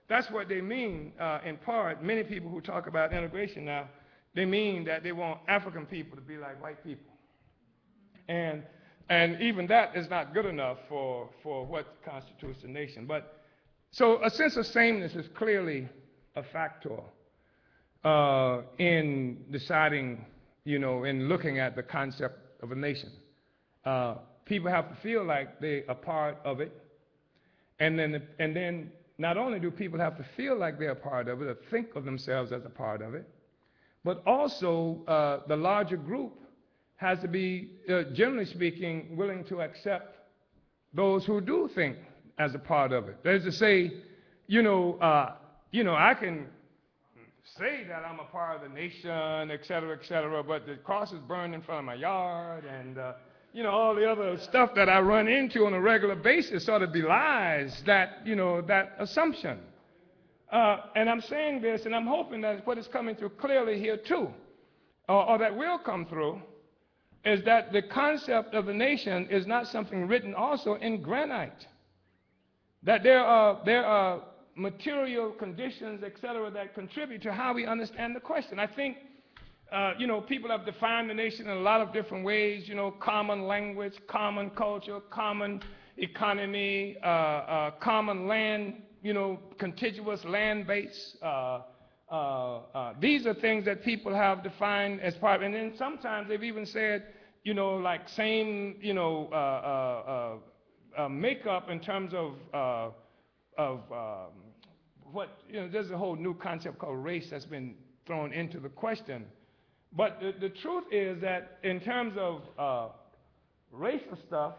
That's what they mean in part. Many people who talk about integration now, they mean that they want African people to be like white people. And even that is not good enough for what constitutes a nation. But so a sense of sameness is clearly a factor in deciding, in looking at the concept of a nation. People have to feel like they're a part of it, and then not only do people have to feel like they're a part of it or think of themselves as a part of it, but also the larger group has to be, generally speaking, willing to accept those who do think as a part of it. That is to say, I can say that I'm a part of the nation, et cetera, but the cross is burned in front of my yard, and all the other stuff that I run into on a regular basis sort of belies that, that assumption. And I'm saying this, and I'm hoping that what is coming through clearly here too, or that will come through, is that the concept of the nation is not something written also in granite. That there are material conditions, et cetera, that contribute to how we understand the question. I think, people have defined the nation in a lot of different ways, common language, common culture, common economy, common land, contiguous land base. These are things that people have defined as part, and then sometimes they've even said, like same, makeup in terms of what, there's a whole new concept called race that's been thrown into the question. But the truth is that in terms of racial stuff,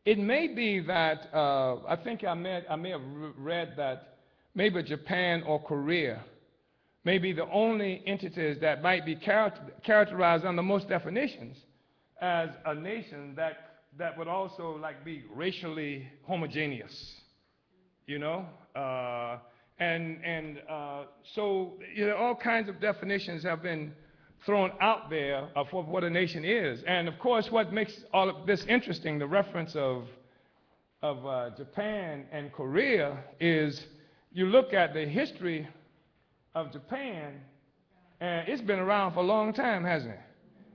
it may be that, I think I may have read that maybe Japan or Korea may be the only entities that might be characterized under most definitions as a nation that would also be racially homogeneous, so all kinds of definitions have been thrown out there for what a nation is. And of course, what makes all of this interesting, the reference of Japan and Korea, is you look at the history of Japan, and it's been around for a long time, hasn't it?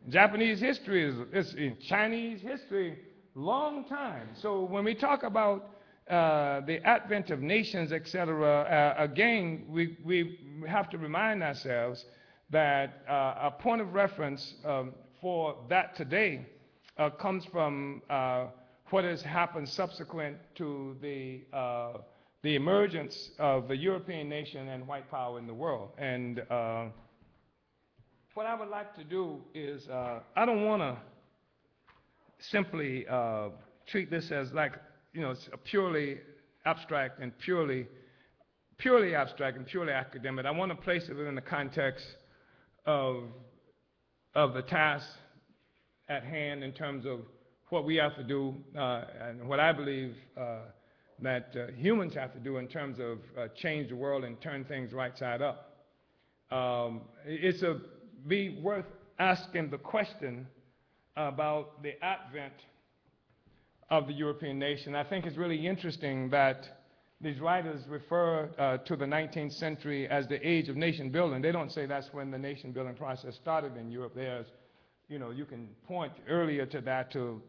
Japanese history is in Chinese history, long time. So when we talk about the advent of nations, etc., again, we have to remind ourselves that a point of reference for that today comes from what has happened subsequent to the emergence of the European nation and white power in the world. And what I would like to do is, I don't want to simply treat this as it's a purely abstract and purely abstract and purely academic. I want to place it within the context of the task at hand in terms of what we have to do and what I believe that humans have to do in terms of change the world and turn things right side up. It's be worth asking the question about the advent of the European nation. I think it's really interesting that these writers refer to the 19th century as the age of nation building. They don't say that's when the nation building process started in Europe. There's, you can point earlier to that, to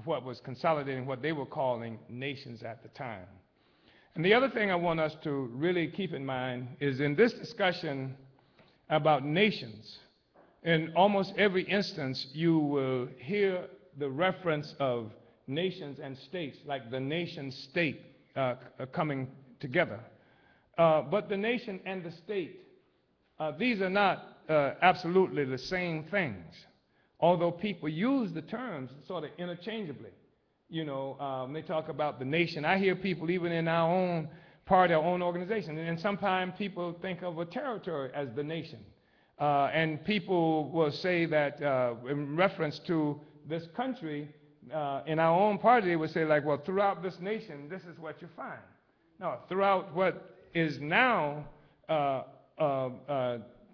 what was consolidating what they were calling nations at the time. And the other thing I want us to really keep in mind is in this discussion about nations, in almost every instance you will hear the reference of nations and states, like the nation state coming together. But the nation and the state, these are not absolutely the same things, although people use the terms sort of interchangeably. They talk about the nation. I hear people even in our own party, our own organization, and sometimes people think of a territory as the nation. And people will say that in reference to this country, in our own party, they would say well, throughout this nation, this is what you find. No, throughout what is now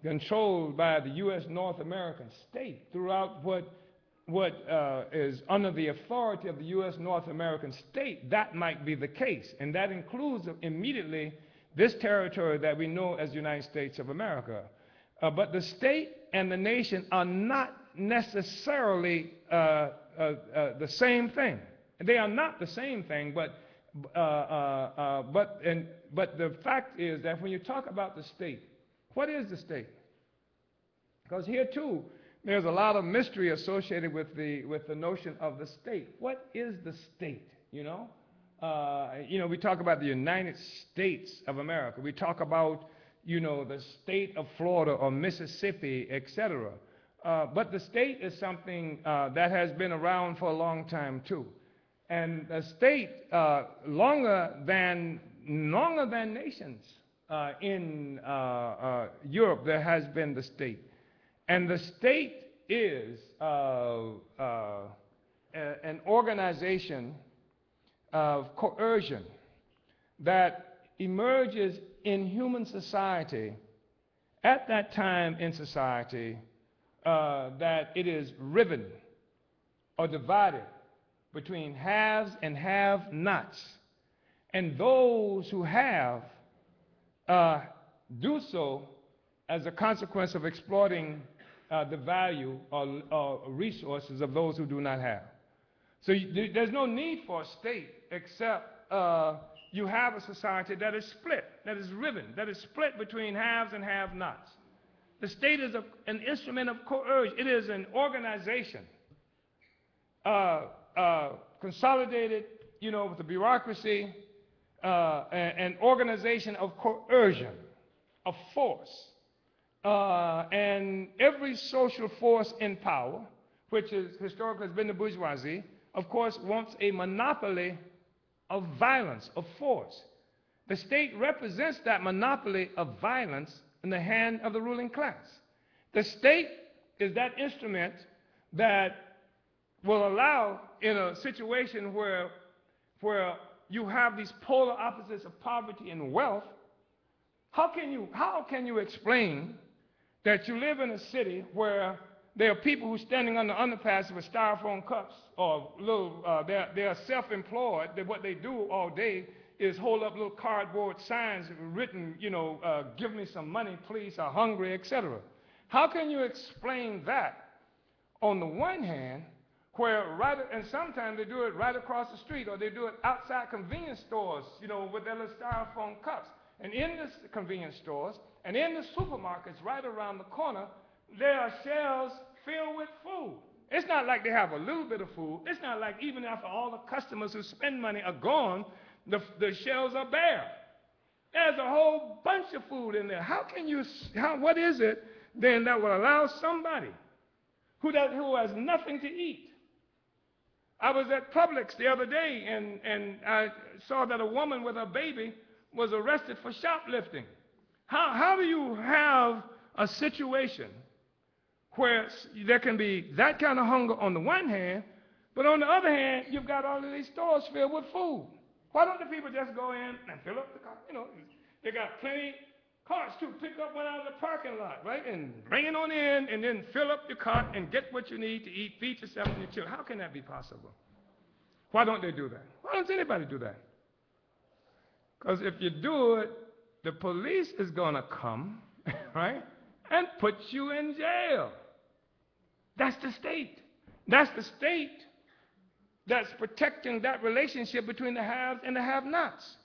controlled by the U.S. North American state, throughout what is under the authority of the U.S. North American state, that might be the case. And that includes immediately this territory that we know as the United States of America. But the state and the nation are not necessarily the same thing. They are not the same thing, but the fact is that when you talk about the state, what is the state? Because here too, there's a lot of mystery associated with the notion of the state. What is the state? You know, we talk about the United States of America. We talk about, the state of Florida or Mississippi, etc. But the state is something that has been around for a long time too. And the state, longer than nations in Europe, there has been the state. And the state is an organization of coercion that emerges in human society at that time in society that it is riven or divided between haves and have-nots. And those who have do so as a consequence of exploiting the value or resources of those who do not have. So there's no need for a state except you have a society that is split, that is riven, that is split between haves and have-nots. The state is an instrument of coercion. It is an organization consolidated, with the bureaucracy, an organization of coercion, of force. And every social force in power, which is historically has been the bourgeoisie, of course, wants a monopoly of violence, of force. The state represents that monopoly of violence in the hand of the ruling class. The state is that instrument that will allow, in a situation where you have these polar opposites of poverty and wealth, how can you explain that you live in a city where there are people who are standing on the underpass with styrofoam cups, or they are self-employed, that what they do all day is hold up little cardboard signs written, give me some money, please, I'm hungry, etc. How can you explain that on the one hand, and sometimes they do it right across the street, or they do it outside convenience stores, with their little styrofoam cups. And in the convenience stores and in the supermarkets right around the corner, there are shelves filled with food. It's not like they have a little bit of food. It's not like even after all the customers who spend money are gone, the shelves are bare. There's a whole bunch of food in there. What is it then that will allow somebody who has nothing to eat? I was at Publix the other day, and I saw that a woman with her baby was arrested for shoplifting. How do you have a situation where there can be that kind of hunger on the one hand, but on the other hand, you've got all of these stores filled with food? Why don't the people just go in and fill up the car? They got plenty carts to pick up one out of the parking lot, right? And bring it on in, and then fill up your cart and get what you need to eat, feed yourself and your children. How can that be possible? Why don't they do that? Why doesn't anybody do that? Because if you do it, the police is going to come, right, and put you in jail. That's the state. That's the state that's protecting that relationship between the haves and the have-nots.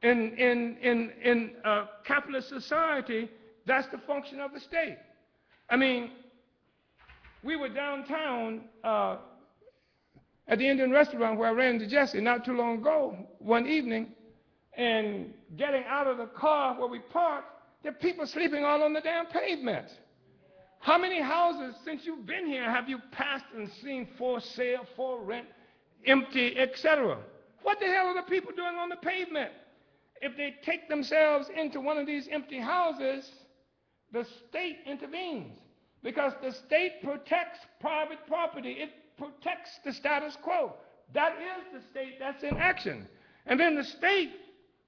In a capitalist society, that's the function of the state. I mean, we were downtown at the Indian restaurant where I ran into Jesse not too long ago, one evening, and getting out of the car where we parked, there are people sleeping all on the damn pavement. How many houses since you've been here have you passed and seen for sale, for rent, empty, etc.? What the hell are the people doing on the pavement? If they take themselves into one of these empty houses, the state intervenes, because the state protects private property. It protects the status quo. That is the state that's in action. And then the state,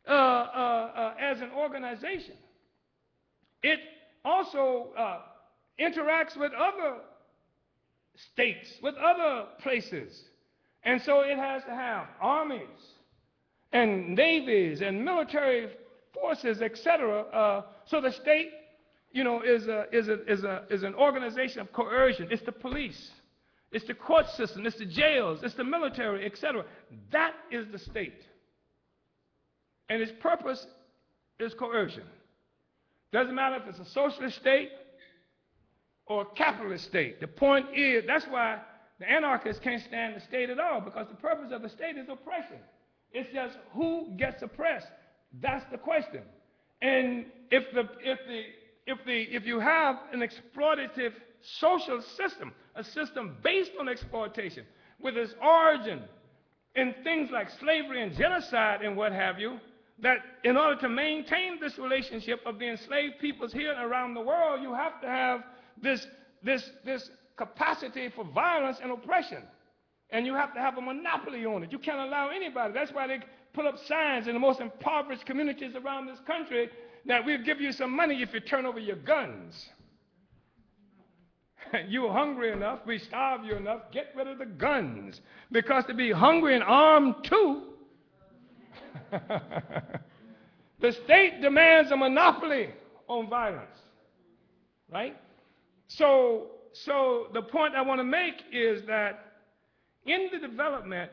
as an organization, it also interacts with other states, with other places. And so it has to have armies and navies and military forces, etc. So the state, you know, is an organization of coercion. It's the police, it's the court system, it's the jails, it's the military, etc. That is the state, and its purpose is coercion. Doesn't matter if it's a socialist state or a capitalist state. The point is, that's why the anarchists can't stand the state at all, because the purpose of the state is oppression. It's just who gets oppressed. That's the question. And if you have an exploitative social system, a system based on exploitation, with its origin in things like slavery and genocide and what have you, that in order to maintain this relationship of the enslaved peoples here and around the world, you have to have this capacity for violence and oppression. And you have to have a monopoly on it. You can't allow anybody. That's why they put up signs in the most impoverished communities around this country that we'll give you some money if you turn over your guns. You're hungry enough, we starve you enough, get rid of the guns. Because to be hungry and armed too, the state demands a monopoly on violence, right? So the point I want to make is that in the development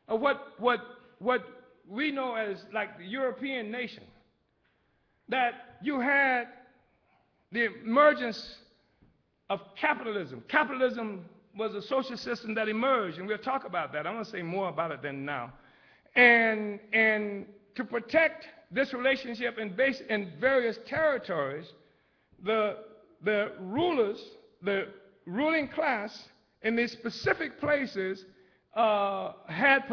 of what we know as like the European nation, that you had the emergence of capitalism. Capitalism was a social system that emerged, and we'll talk about that. I'm going to say more about it than now. And to protect this relationship in various territories, the rulers, the ruling class in these specific places had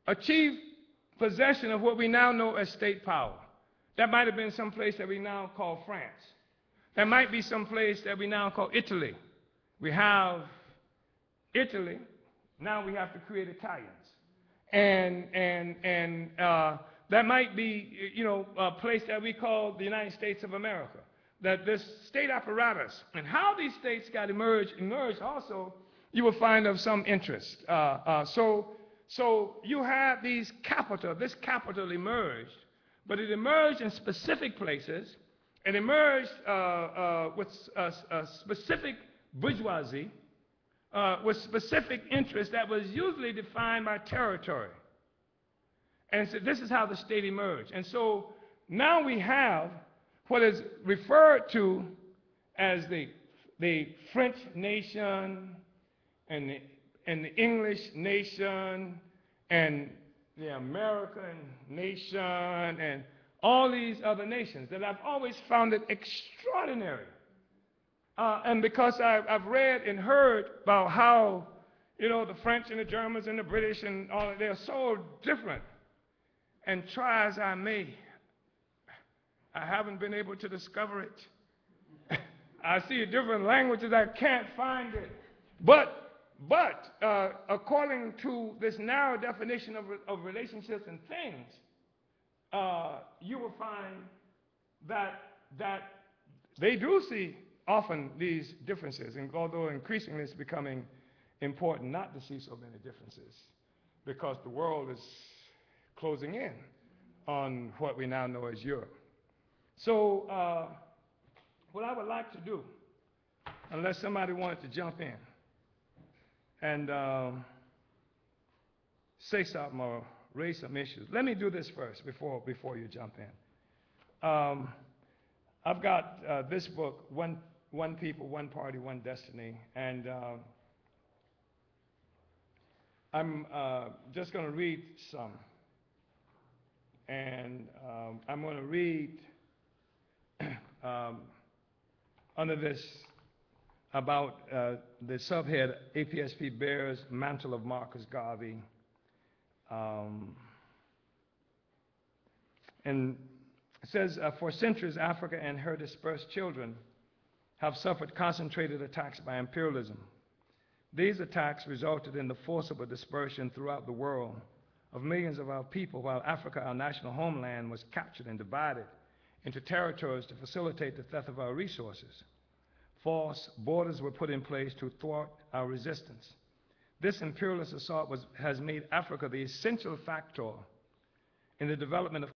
achieved possession of what we now know as state power. That might have been some place that we now call France. That might be some place that we now call Italy. We have Italy, now we have to create Italians. And that might be, you know, a place that we call the United States of America. That this state apparatus and how these states got emerged also, you will find of some interest. So you have this capital emerged, but it emerged in specific places. It emerged with a specific bourgeoisie, with specific interests that was usually defined by territory. And so this is how the state emerged. And so now we have what is referred to as the French nation and the English nation and the American nation and all these other nations that I've always found it extraordinary. And because I've read and heard about how, you know, the French and the Germans and the British and all, they're so different. And try as I may, I haven't been able to discover it. I see different languages, I can't find it. But according to this narrow definition of relationships and things, you will find that they do see often these differences, and although increasingly it's becoming important not to see so many differences, because the world is closing in on what we now know as Europe. So what I would like to do, unless somebody wanted to jump in and say something or raise some issues. Let me do this first before you jump in. I've got this book, One People, One Party, One Destiny, and I'm just going to read some. And I'm going to read under this about the subhead, APSP bears mantle of Marcus Garvey. And it says, for centuries, Africa and her dispersed children have suffered concentrated attacks by imperialism. These attacks resulted in the forcible dispersion throughout the world of millions of our people, while Africa, our national homeland, was captured and divided into territories to facilitate the theft of our resources. False borders were put in place to thwart our resistance. This imperialist assault has made Africa the essential factor in the development of